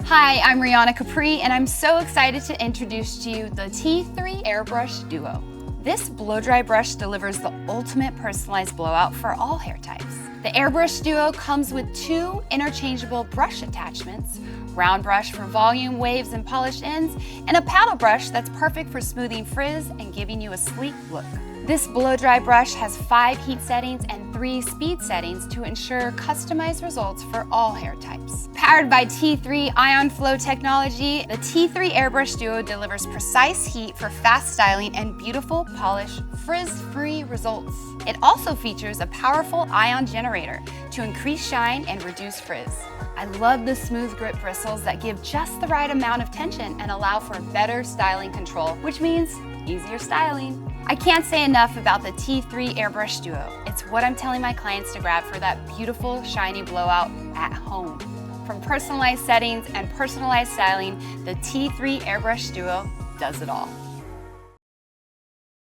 Hi, I'm Rihanna Capri, and I'm so excited to introduce to you the T3 Airbrush Duo. This blow-dry brush delivers the ultimate personalized blowout for all hair types. The Airbrush Duo comes with two interchangeable brush attachments, round brush for volume, waves, and polished ends, and a paddle brush that's perfect for smoothing frizz and giving you a sleek look. This blow-dry brush has 5 heat settings and 3 speed settings to ensure customized results for all hair types. Powered by T3 Ion Flow technology, the T3 Airbrush Duo delivers precise heat for fast styling and beautiful, polished, frizz-free results. It also features a powerful ion generator to increase shine and reduce frizz. I love the smooth grip bristles that give just the right amount of tension and allow for better styling control, which means easier styling. I can't say enough about the T3 Airbrush Duo. It's what I'm telling my clients to grab for that beautiful, shiny blowout at home. From personalized settings and personalized styling, the T3 Airbrush Duo does it all.